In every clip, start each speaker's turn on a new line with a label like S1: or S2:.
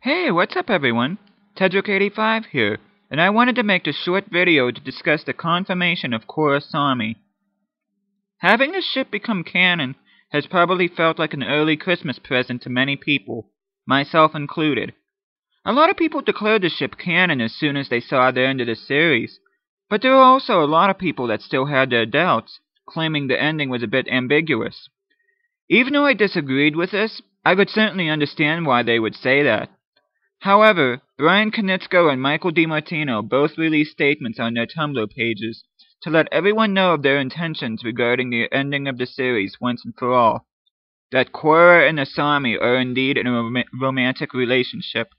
S1: Hey, what's up everyone? Tedrick85 here, and I wanted to make a short video to discuss the confirmation of Korrasami. Having this ship become canon has probably felt like an early Christmas present to many people, myself included. A lot of people declared the ship canon as soon as they saw the end of the series, but there were also a lot of people that still had their doubts, claiming the ending was a bit ambiguous. Even though I disagreed with this, I could certainly understand why they would say that. However, Bryan Konietzko and DiMartino both released statements on their Tumblr pages to let everyone know of their intentions regarding the ending of the series once and for all. That Korra and Asami are indeed in a romantic relationship.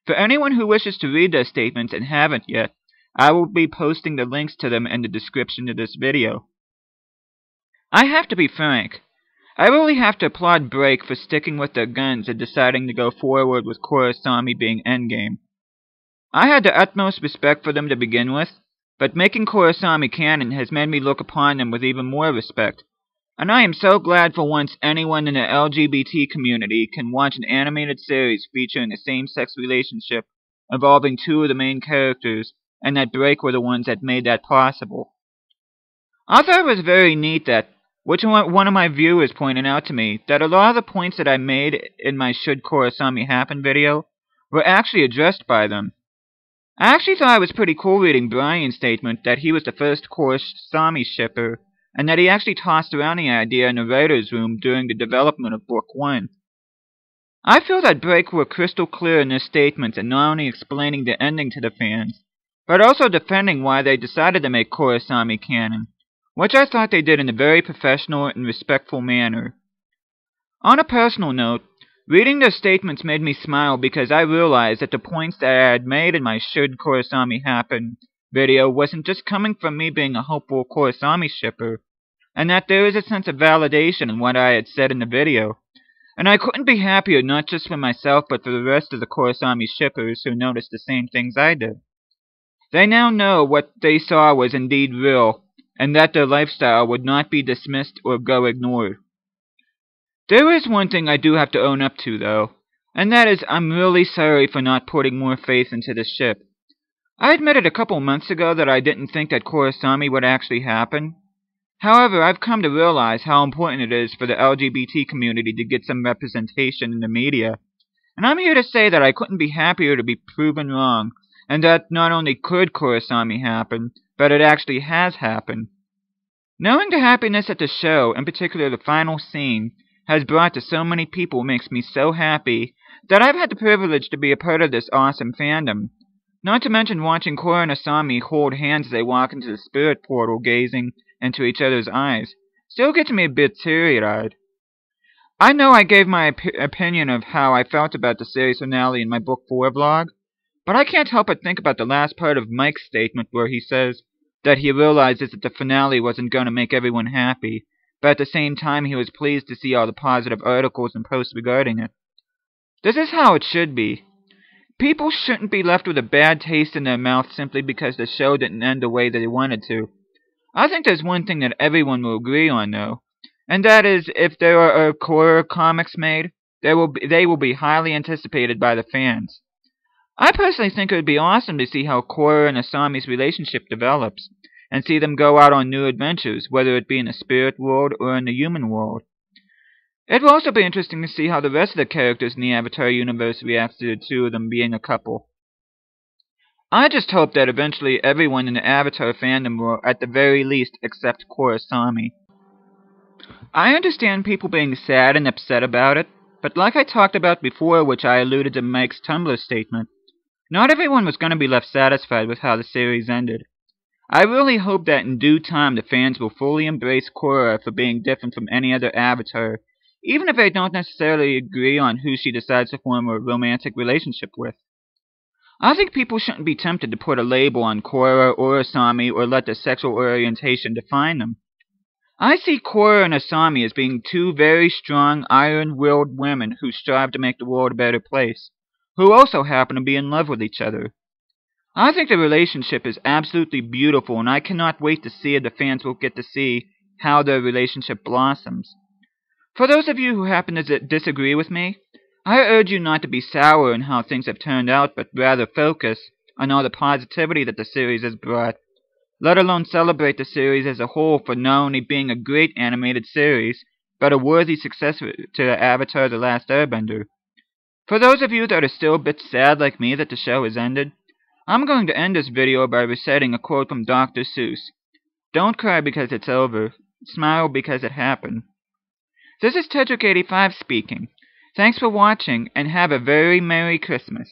S1: For anyone who wishes to read their statements and haven't yet, I will be posting the links to them in the description of this video. I have to be frank. I really have to applaud Break for sticking with their guns and deciding to go forward with Korrasami being endgame. I had the utmost respect for them to begin with, but making Korrasami canon has made me look upon them with even more respect, and I am so glad for once anyone in the LGBT community can watch an animated series featuring a same-sex relationship involving two of the main characters, and that Break were the ones that made that possible. I thought it was very neat that one of my viewers pointed out to me that a lot of the points that I made in my Should Korrasami Happen video were actually addressed by them. I actually thought it was pretty cool reading Bryan's statement that he was the first Korrasami shipper, and that he actually tossed around the idea in the writer's room during the development of Book 1. I feel that Break were crystal clear in their statements in not only explaining the ending to the fans, but also defending why they decided to make Korrasami canon, which I thought they did in a very professional and respectful manner. On a personal note, reading their statements made me smile because I realized that the points that I had made in my Should Korrasami Happen video wasn't just coming from me being a hopeful Korrasami shipper, and that there is a sense of validation in what I had said in the video. And I couldn't be happier not just for myself but for the rest of the Korrasami shippers who noticed the same things I did. They now know what they saw was indeed real, and that their lifestyle would not be dismissed or go ignored. There is one thing I do have to own up to, though, and that is I'm really sorry for not putting more faith into this ship. I admitted a couple months ago that I didn't think that Korrasami would actually happen. However, I've come to realize how important it is for the LGBT community to get some representation in the media, and I'm here to say that I couldn't be happier to be proven wrong, and that not only could Korrasami happen, but it actually has happened. Knowing the happiness at the show, in particular the final scene, has brought to so many people makes me so happy that I've had the privilege to be a part of this awesome fandom. Not to mention watching Korra and Asami hold hands as they walk into the spirit portal gazing into each other's eyes still gets me a bit teary-eyed. I know I gave my opinion of how I felt about the series finale in my Book 4 vlog, but I can't help but think about the last part of Mike's statement where he says that he realizes that the finale wasn't going to make everyone happy, but at the same time he was pleased to see all the positive articles and posts regarding it. This is how it should be. People shouldn't be left with a bad taste in their mouth simply because the show didn't end the way they wanted to. I think there's one thing that everyone will agree on, though, and that is if there are Korra comics made, they will be highly anticipated by the fans. I personally think it would be awesome to see how Korra and Asami's relationship develops, and see them go out on new adventures, whether it be in the spirit world or in the human world. It will also be interesting to see how the rest of the characters in the Avatar universe react to the two of them being a couple. I just hope that eventually everyone in the Avatar fandom will, at the very least, accept Korrasami. I understand people being sad and upset about it, but like I talked about before, which I alluded to Mike's Tumblr statement, not everyone was going to be left satisfied with how the series ended. I really hope that in due time the fans will fully embrace Korra for being different from any other Avatar, even if they don't necessarily agree on who she decides to form a romantic relationship with. I think people shouldn't be tempted to put a label on Korra or Asami or let their sexual orientation define them. I see Korra and Asami as being two very strong, iron-willed women who strive to make the world a better place, who also happen to be in love with each other. I think the relationship is absolutely beautiful, and I cannot wait to see if the fans will get to see how their relationship blossoms. For those of you who happen to disagree with me, I urge you not to be sour in how things have turned out, but rather focus on all the positivity that the series has brought, let alone celebrate the series as a whole for not only being a great animated series, but a worthy successor to Avatar The Last Airbender. For those of you that are still a bit sad like me that the show has ended, I'm going to end this video by reciting a quote from Dr. Seuss. Don't cry because it's over. Smile because it happened. This is Tedric85 speaking. Thanks for watching, and have a very Merry Christmas.